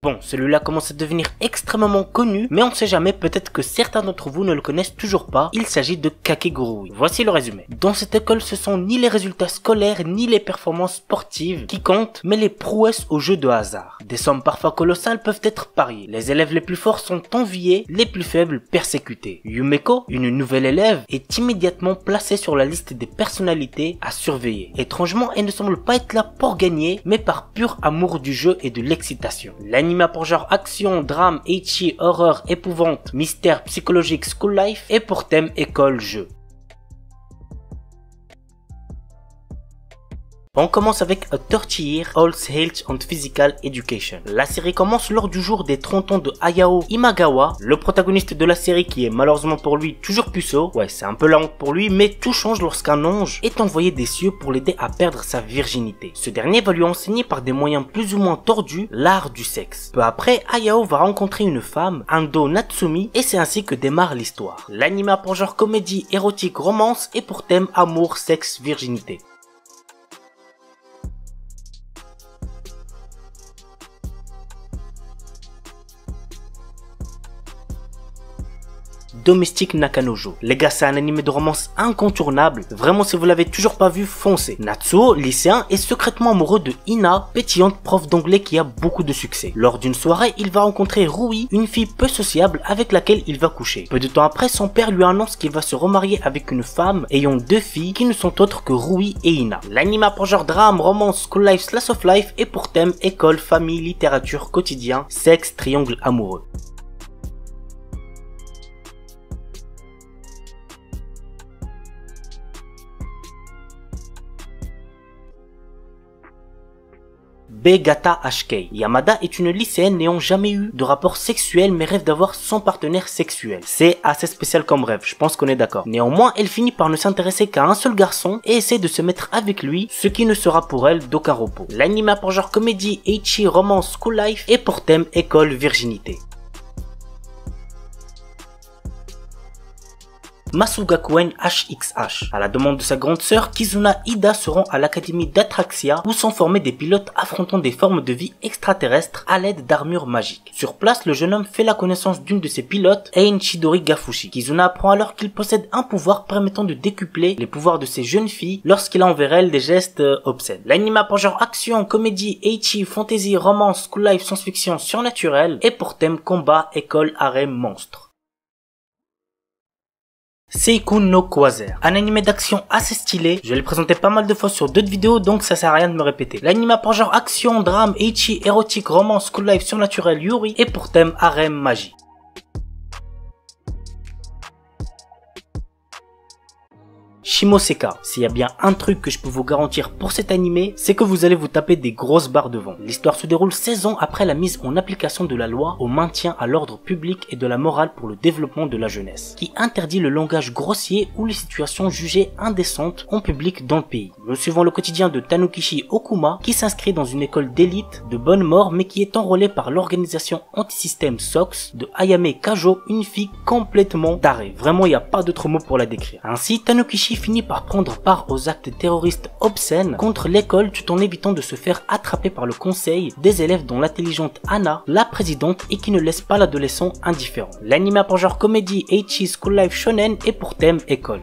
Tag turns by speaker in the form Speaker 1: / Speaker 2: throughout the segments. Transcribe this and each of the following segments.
Speaker 1: Bon, celui-là commence à devenir extrêmement connu, mais on ne sait jamais, peut-être que certains d'entre vous ne le connaissent toujours pas. Il s'agit de Kakegurui. Voici le résumé. Dans cette école, ce sont ni les résultats scolaires, ni les performances sportives qui comptent, mais les prouesses au jeu de hasard. Des sommes parfois colossales peuvent être pariées. Les élèves les plus forts sont enviés, les plus faibles persécutés. Yumeko, une nouvelle élève, est immédiatement placée sur la liste des personnalités à surveiller. Étrangement, elle ne semble pas être là pour gagner, mais par pur amour du jeu et de l'excitation. L'anime a pour genre action, drame, ecchi, horreur, épouvante, mystère, psychologique, school life et pour thème école, jeu. On commence avec A 30 Year Old Health and Physical Education. La série commence lors du jour des 30 ans de Hayao Imagawa, le protagoniste de la série qui est malheureusement pour lui toujours puceau. Ouais, c'est un peu la honte pour lui, mais tout change lorsqu'un ange est envoyé des cieux pour l'aider à perdre sa virginité. Ce dernier va lui enseigner par des moyens plus ou moins tordus l'art du sexe. Peu après, Hayao va rencontrer une femme, Ando Natsumi, et c'est ainsi que démarre l'histoire. L'anime a pour genre comédie, érotique, romance et pour thème amour, sexe, virginité. Domestic Nakanojo. Les gars, c'est un animé de romance incontournable. Vraiment, si vous l'avez toujours pas vu, foncez. Natsuo, lycéen, est secrètement amoureux de Ina, pétillante prof d'anglais qui a beaucoup de succès. Lors d'une soirée, il va rencontrer Rui, une fille peu sociable avec laquelle il va coucher. Peu de temps après, son père lui annonce qu'il va se remarier avec une femme ayant 2 filles qui ne sont autres que Rui et Ina. L'anime a pour genre drame, romance, school life, slice of life et pour thème école, famille, littérature, quotidien, sexe, triangle amoureux. Begata HK. Yamada est une lycéenne n'ayant jamais eu de rapport sexuel mais rêve d'avoir son partenaire sexuel. C'est assez spécial comme rêve, je pense qu'on est d'accord. Néanmoins, elle finit par ne s'intéresser qu'à un seul garçon et essaie de se mettre avec lui, ce qui ne sera pour elle d'aucun repos. L'anime a pour genre comédie, ecchi, romance, school life et pour thème école, virginité. Masugakuen HXH. À la demande de sa grande sœur, Kizuna Ida se rend à l'académie d'Atraxia où sont formés des pilotes affrontant des formes de vie extraterrestres à l'aide d'armures magiques. Sur place, le jeune homme fait la connaissance d'une de ses pilotes, Ein Chidori Gafushi. Kizuna apprend alors qu'il possède un pouvoir permettant de décupler les pouvoirs de ces jeunes filles lorsqu'il a envers elles des gestes obscènes. L'anime a pour genre action, comédie, ecchi, fantasy, romance, school life, science-fiction, surnaturel et pour thème combat, école, harem, monstre. Seiku no Quasar, un animé d'action assez stylé. Je l'ai présenté pas mal de fois sur d'autres vidéos, donc ça sert à rien de me répéter. L'anime a pour genre action, drame, ecchi, érotique, romance, school life, surnaturel, yuri et pour thème harem, magie. Shimoseka. S'il y a bien un truc que je peux vous garantir pour cet animé, c'est que vous allez vous taper des grosses barres de vent. L'histoire se déroule 16 ans après la mise en application de la loi au maintien à l'ordre public et de la morale pour le développement de la jeunesse, qui interdit le langage grossier ou les situations jugées indécentes en public dans le pays. Nous suivons le quotidien de Tanukishi Okuma, qui s'inscrit dans une école d'élite de bonne mort mais qui est enrôlée par l'organisation anti-système SOX de Ayame Kajo, une fille complètement tarée. Vraiment, il n'y a pas d'autre mot pour la décrire. Ainsi, Tanukishi finit par prendre part aux actes terroristes obscènes contre l'école tout en évitant de se faire attraper par le conseil des élèves dont l'intelligente Anna, la présidente, et qui ne laisse pas l'adolescent indifférent. L'anime a pour genre comédie, ecchi, school life, shonen et pour thème école.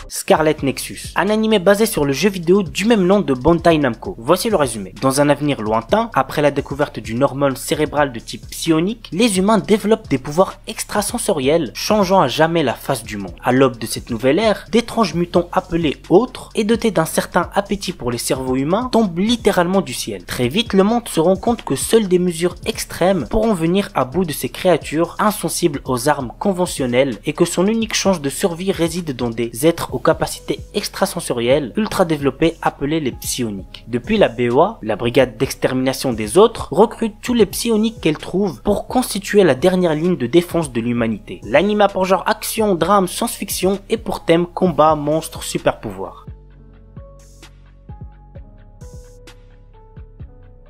Speaker 1: Scarlet Nexus, un animé basé sur le jeu vidéo du même nom de Bandai Namco. Voici le résumé. Dans un avenir lointain, après la découverte d'une hormone cérébrale de type psionique, les humains développent des pouvoirs extrasensoriels, changeant à jamais la face du monde. À l'aube de cette nouvelle ère, d'étranges mutants appelés autres et dotés d'un certain appétit pour les cerveaux humains tombent littéralement du ciel. Très vite, le monde se rend compte que seules des mesures extrêmes pourront venir à bout de ces créatures insensibles aux armes conventionnelles et que son unique chance de survie réside dans des êtres aux capacités extrasensorielles ultra développées appelées les psioniques. Depuis, la BOA, la brigade d'extermination des autres, recrute tous les psioniques qu'elle trouve pour constituer la dernière ligne de défense de l'humanité. L'anime a pour genre action, drame, science-fiction et pour thème combat, monstres, super pouvoirs.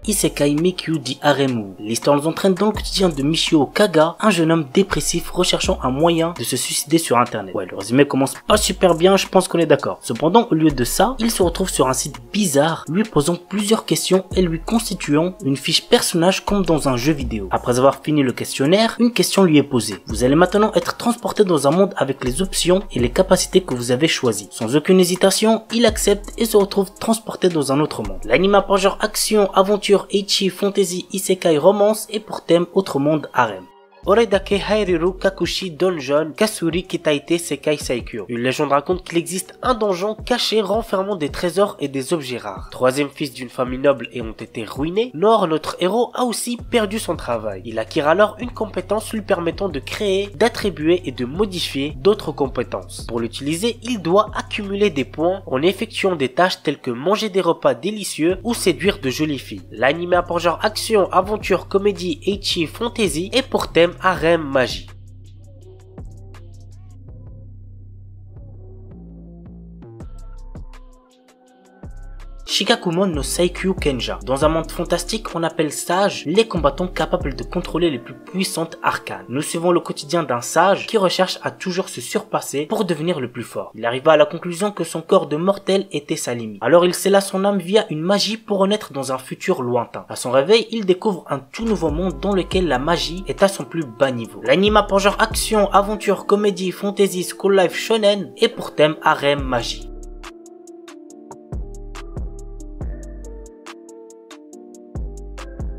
Speaker 1: Isekai Mikyu dit Aremu. L'histoire nous entraîne dans le quotidien de Michio Kaga, un jeune homme dépressif recherchant un moyen de se suicider sur internet. Ouais, le résumé commence pas super bien, je pense qu'on est d'accord. Cependant, au lieu de ça, il se retrouve sur un site bizarre, lui posant plusieurs questions et lui constituant une fiche personnage comme dans un jeu vidéo. Après avoir fini le questionnaire, une question lui est posée. Vous allez maintenant être transporté dans un monde avec les options et les capacités que vous avez choisies. Sans aucune hésitation, il accepte et se retrouve transporté dans un autre monde. L'anime a pour genre action, aventure, ecchi, fantasy, isekai, romance et pour thème autre monde harem. Oredake Hairiru Kakushi Donjon Kasuri Kitaite Sekai Saikyo. Une légende raconte qu'il existe un donjon caché renfermant des trésors et des objets rares. Troisième fils d'une famille noble et ont été ruinés, Nor, notre héros, a aussi perdu son travail. Il acquiert alors une compétence lui permettant de créer, d'attribuer et de modifier d'autres compétences. Pour l'utiliser, il doit accumuler des points en effectuant des tâches telles que manger des repas délicieux ou séduire de jolies filles. L'anime a pour genre action, aventure, comédie, ecchi, fantasy et pour thème harem magie. Shikakumon no Saikyu Kenja. Dans un monde fantastique, on appelle sages les combattants capables de contrôler les plus puissantes arcanes. Nous suivons le quotidien d'un sage qui recherche à toujours se surpasser pour devenir le plus fort. Il arriva à la conclusion que son corps de mortel était sa limite. Alors il scella son âme via une magie pour renaître dans un futur lointain. À son réveil, il découvre un tout nouveau monde dans lequel la magie est à son plus bas niveau. L'anime a pour genre action, aventure, comédie, fantasy, school life, shonen et pour thème harem magie.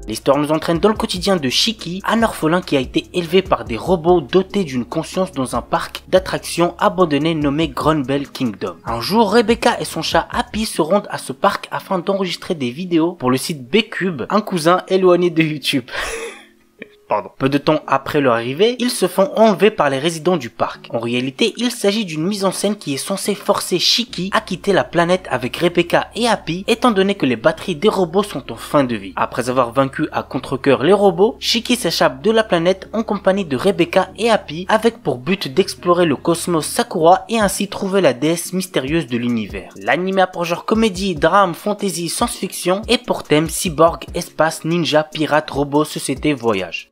Speaker 1: L'histoire nous entraîne dans le quotidien de Shiki, un orphelin qui a été élevé par des robots dotés d'une conscience dans un parc d'attractions abandonné nommé Grunbell Kingdom. Un jour, Rebecca et son chat Happy se rendent à ce parc afin d'enregistrer des vidéos pour le site B-Cube, un cousin éloigné de YouTube. Pardon. Peu de temps après leur arrivée, ils se font enlever par les résidents du parc. En réalité, il s'agit d'une mise en scène qui est censée forcer Shiki à quitter la planète avec Rebecca et Happy, étant donné que les batteries des robots sont en fin de vie. Après avoir vaincu à contre-cœur les robots, Shiki s'échappe de la planète en compagnie de Rebecca et Happy, avec pour but d'explorer le cosmos Sakura et ainsi trouver la déesse mystérieuse de l'univers. L'anime a pour genre comédie, drame, fantasy, science-fiction et pour thème cyborg, espace, ninja, pirate, robot, société, voyage.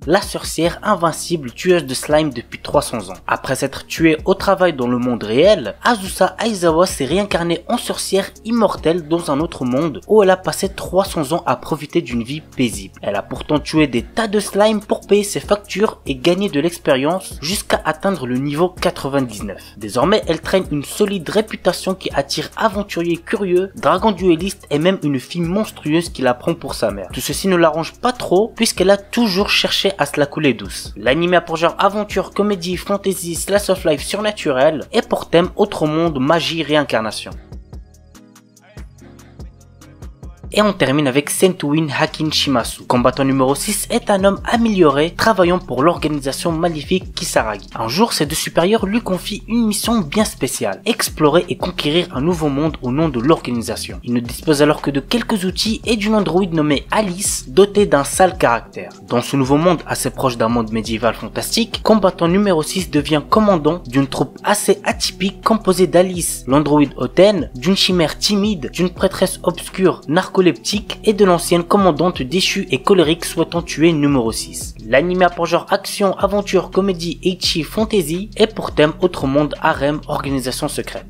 Speaker 1: La sorcière invincible tueuse de slime depuis 300 ans. Après s'être tuée au travail dans le monde réel, Azusa Aizawa s'est réincarnée en sorcière immortelle dans un autre monde où elle a passé 300 ans à profiter d'une vie paisible. Elle a pourtant tué des tas de slime pour payer ses factures et gagner de l'expérience jusqu'à atteindre le niveau 99. Désormais, elle traîne une solide réputation qui attire aventuriers curieux, dragons duellistes et même une fille monstrueuse qui la prend pour sa mère. Tout ceci ne l'arrange pas trop puisqu'elle a toujours cherché à se la couler douce. L'anime a pour genre aventure, comédie, fantasy, slice of life surnaturel et pour thème autre monde, magie, réincarnation. Et on termine avec Sentuin Hakin Shimasu. Combattant numéro 6 est un homme amélioré travaillant pour l'organisation maléfique Kisaragi. Un jour, ses deux supérieurs lui confient une mission bien spéciale, explorer et conquérir un nouveau monde au nom de l'organisation. Il ne dispose alors que de quelques outils et d'une androïde nommée Alice, dotée d'un sale caractère. Dans ce nouveau monde assez proche d'un monde médiéval fantastique, combattant numéro 6 devient commandant d'une troupe assez atypique composée d'Alice, l'androïde hautaine, d'une chimère timide, d'une prêtresse obscure, narcoleptique et de l'ancienne commandante déchue et colérique souhaitant tuer numéro 6. L'anime a pour genre action, aventure, comédie, ecchi, fantasy et pour thème autre monde, harem, organisation secrète.